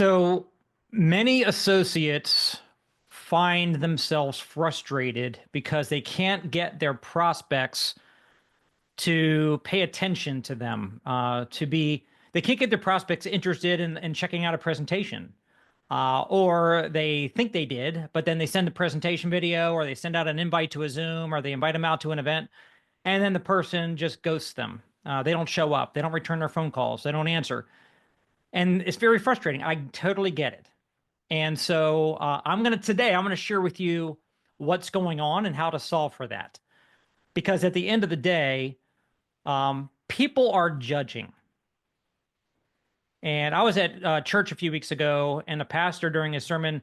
So many associates find themselves frustrated because they can't get their prospects to pay attention to them, they can't get their prospects interested in checking out a presentation. Or they think they did, but then they send a presentation video or they send out an invite to a Zoom or they invite them out to an event, and then the person just ghosts them. They don't show up. They don't return their phone calls. They don't answer. And it's very frustrating. I totally get it. And so I'm gonna share with you what's going on and how to solve for that. Because at the end of the day, people are judging. And I was at church a few weeks ago, and the pastor during his sermon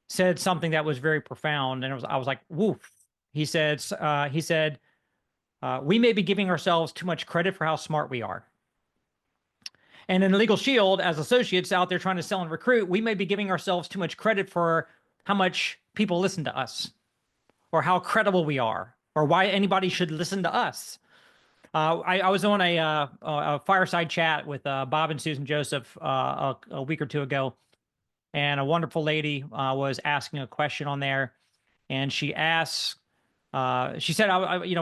said something that was very profound, and I was like, "Woof." He said, we may be giving ourselves too much credit for how smart we are. And in Legal Shield, as associates out there trying to sell and recruit, we may be giving ourselves too much credit for how much people listen to us, or how credible we are, or why anybody should listen to us. I was on a fireside chat with Bob and Susan Joseph a week or two ago, and a wonderful lady was asking a question on there, and she said,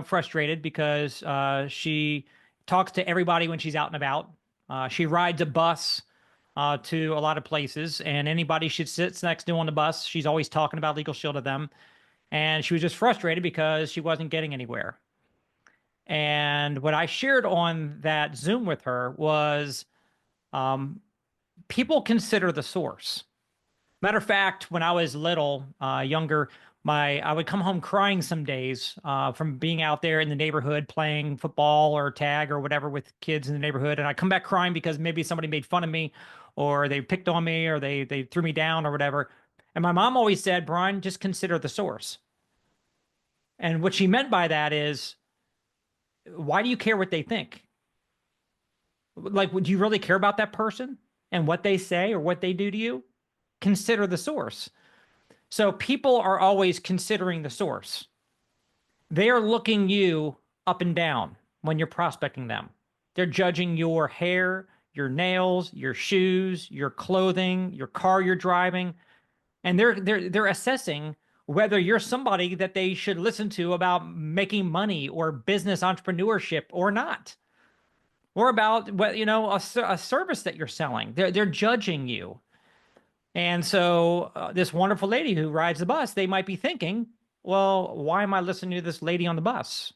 frustrated because she talks to everybody when she's out and about. She rides a bus to a lot of places, and anybody she sits next to on the bus, she's always talking about Legal Shield to them. And she was just frustrated because she wasn't getting anywhere. And what I shared on that Zoom with her was um, people consider the source. Matter of fact, when I was little, younger, I would come home crying some days from being out there in the neighborhood playing football or tag or whatever with kids in the neighborhood, and I come back crying because maybe somebody made fun of me, or they picked on me, or they threw me down or whatever. And my mom always said, "Brian, just consider the source." And what she meant by that is, why do you care what they think? Like, would you really care about that person and what they say or what they do to you? Consider the source. So people are always considering the source. They are looking you up and down when you're prospecting them. They're judging your hair, your nails, your shoes, your clothing, your car you're driving, and they're assessing whether you're somebody that they should listen to about making money or business entrepreneurship or not, or about what a service that you're selling. They're judging you. And so this wonderful lady who rides the bus, they might be thinking, well, why am I listening to this lady on the bus?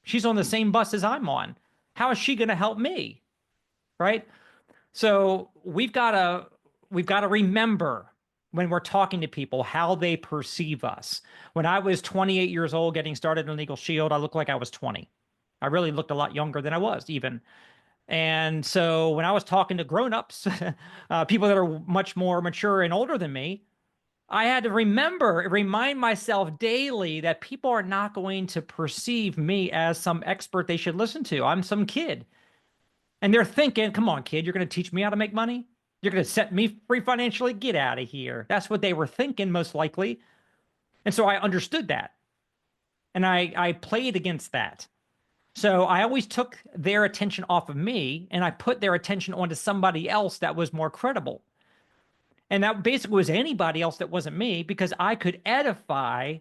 She's on the same bus as I'm on. How is she going to help me? Right? So we've got to remember when we're talking to people how they perceive us. When I was 28 years old getting started in Legal Shield, I looked like I was 20. I really looked a lot younger than I was even. And so when I was talking to grown-ups, people that are much more mature and older than me, I had to remind myself daily that people are not going to perceive me as some expert they should listen to. I'm some kid. And they're thinking, come on, kid, you're going to teach me how to make money? You're going to set me free financially? Get out of here. That's what they were thinking, most likely. And so I understood that. And I played against that. So I always took their attention off of me and I put their attention onto somebody else that was more credible. And that basically was anybody else that wasn't me, because I could edify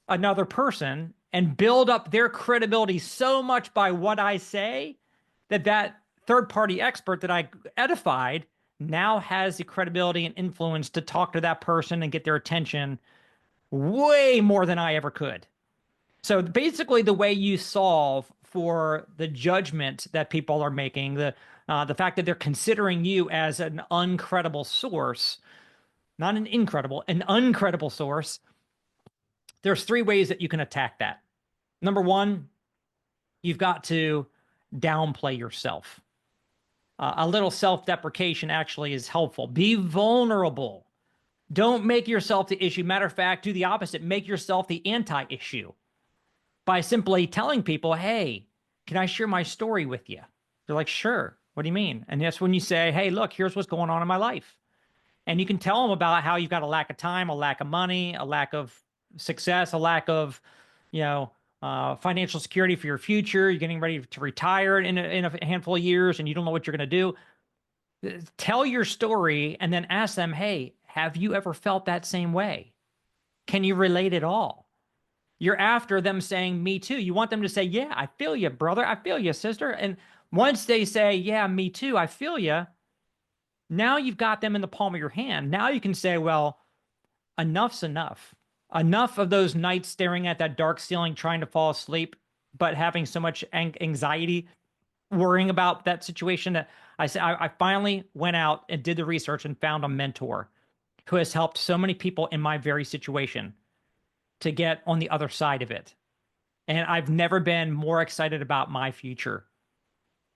another person and build up their credibility so much by what I say that third party expert that I edified now has the credibility and influence to talk to that person and get their attention way more than I ever could. So basically, the way you solve for the judgment that people are making, the fact that they're considering you as an uncredible source, not an incredible, an uncredible source, there's three ways that you can attack that. Number one, you've got to downplay yourself. A little self-deprecation actually is helpful. Be vulnerable. Don't make yourself the issue. Matter of fact, do the opposite. Make yourself the anti-issue by simply telling people, hey, can I share my story with you? They're like, sure. What do you mean? And that's when you say, hey, look, here's what's going on in my life. And you can tell them about how you've got a lack of time, a lack of money, a lack of success, a lack of, financial security for your future. You're getting ready to retire in a handful of years and you don't know what you're going to do. Tell your story and then ask them, hey, have you ever felt that same way? Can you relate at all? You're after them saying, me too. You want them to say, yeah, I feel you, brother. I feel you, sister. And once they say, yeah, me too, I feel you, now you've got them in the palm of your hand. Now you can say, well, enough's enough. Enough of those nights staring at that dark ceiling, trying to fall asleep, but having so much anxiety, worrying about that situation that I said, I finally went out and did the research and found a mentor who has helped so many people in my very situation to get on the other side of it. And I've never been more excited about my future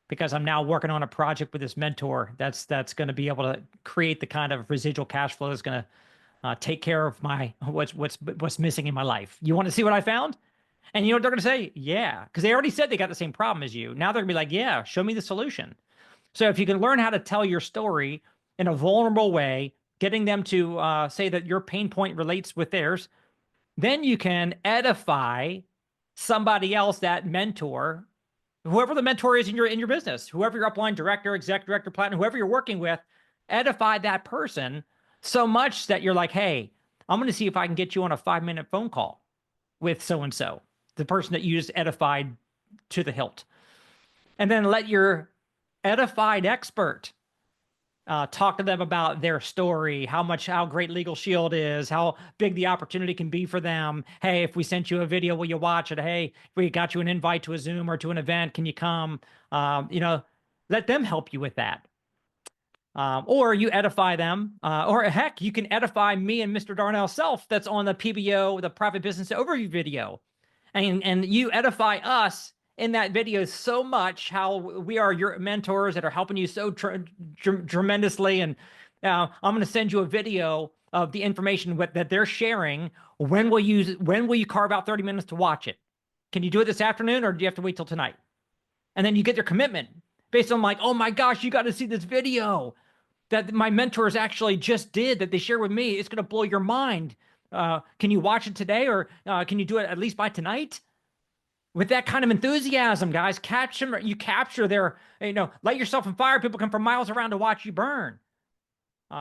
because I'm now working on a project with this mentor that's going to be able to create the kind of residual cash flow that's going to take care of my what's missing in my life. You want to see what I found? And you know what they're going to say? Yeah, because they already said they got the same problem as you. Now they're going to be like, yeah, show me the solution. So if you can learn how to tell your story in a vulnerable way, getting them to say that your pain point relates with theirs, then you can edify somebody else, that mentor, whoever the mentor is in your business, whoever your upline director, exec director, platinum, whoever you're working with, edify that person so much that you're like, hey, I'm going to see if I can get you on a 5-minute phone call with so-and-so, the person that you just edified to the hilt. And then let your edified expert talk to them about their story, how great Legal Shield is, how big the opportunity can be for them. Hey, if we sent you a video, will you watch it? Hey, if we got you an invite to a Zoom or to an event, can you come? Let them help you with that. Or you edify them, or heck, you can edify me and Mr. Darnell Self that's on the PBO, the Private Business Overview video. And you edify us in that video so much, how we are your mentors that are helping you so tremendously. And I'm going to send you a video of the information that they're sharing. When will you carve out 30 minutes to watch it? Can you do it this afternoon or do you have to wait till tonight? And then you get their commitment based on like, oh my gosh, you got to see this video that my mentors actually just did that they share with me. It's going to blow your mind. Can you watch it today or can you do it at least by tonight? With that kind of enthusiasm, guys, you capture their, light yourself on fire. People come from miles around to watch you burn.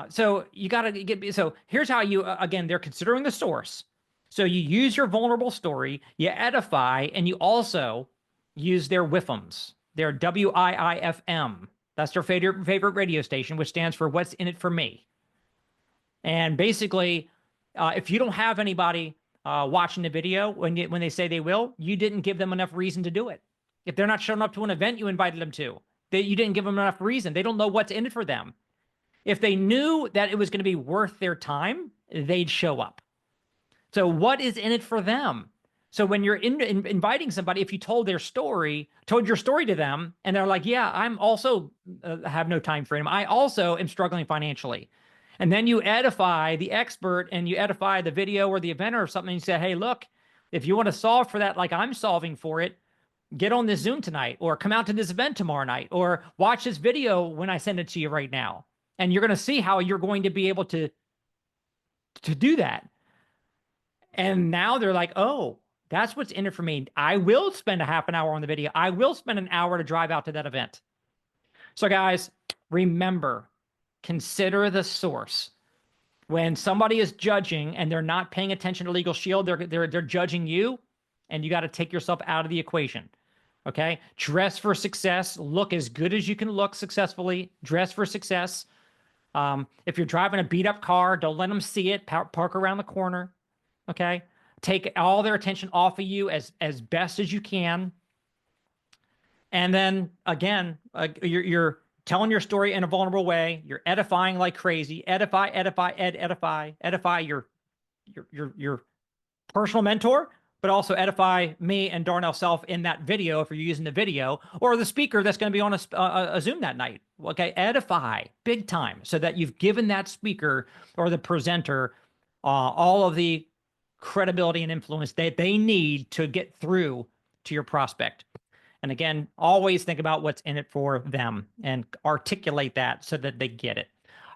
So you got to so here's how you, again, they're considering the source. So you use your vulnerable story, you edify, and you also use their WIFMs, their WIIFM. That's their favorite radio station, which stands for What's in It for Me. And basically, if you don't have anybody watching the video when they say they will, you didn't give them enough reason to do it. If they're not showing up to an event you invited them to, you didn't give them enough reason. They don't know what's in it for them. If they knew that it was going to be worth their time, they'd show up. So what is in it for them? So when you're inviting somebody, if you told your story to them, and they're like, yeah, I'm also have no time frame. I also am struggling financially. And then you edify the expert and you edify the video or the event or something. And you say, hey, look, if you want to solve for that like I'm solving for it, get on this Zoom tonight or come out to this event tomorrow night or watch this video when I send it to you right now. And you're going to see how you're going to be able to do that. And now they're like, oh, that's what's in it for me. I will spend a half an hour on the video. I will spend an hour to drive out to that event. So guys, remember, consider the source. When somebody is judging and they're not paying attention to Legal Shield, they're judging you, and you got to take yourself out of the equation. Okay? Dress for success. Look as good as you can look successfully. Dress for success. If you're driving a beat up car, don't let them see it. Park around the corner. Okay? Take all their attention off of you as best as you can. And then again, you're telling your story in a vulnerable way. You're edifying like crazy. Edify your personal mentor, but also edify me and Darnell Self in that video if you're using the video, or the speaker that's going to be on a Zoom that night. Okay, edify big time so that you've given that speaker or the presenter all of the credibility and influence that they need to get through to your prospect. And again, always think about what's in it for them and articulate that so that they get it.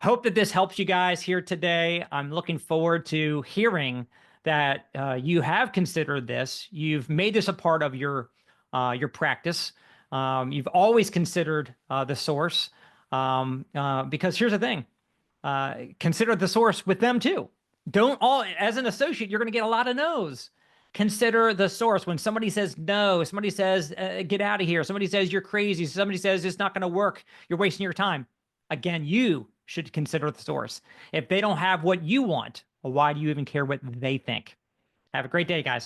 Hope that this helps you guys here today. I'm looking forward to hearing that you have considered this. You've made this a part of your practice. You've always considered the source. Because here's the thing. Consider the source with them too. Don't all, as an associate, you're going to get a lot of no's. Consider the source. When somebody says no, somebody says, get out of here. Somebody says you're crazy. Somebody says it's not going to work. You're wasting your time. Again, you should consider the source. If they don't have what you want, well, why do you even care what they think? Have a great day, guys.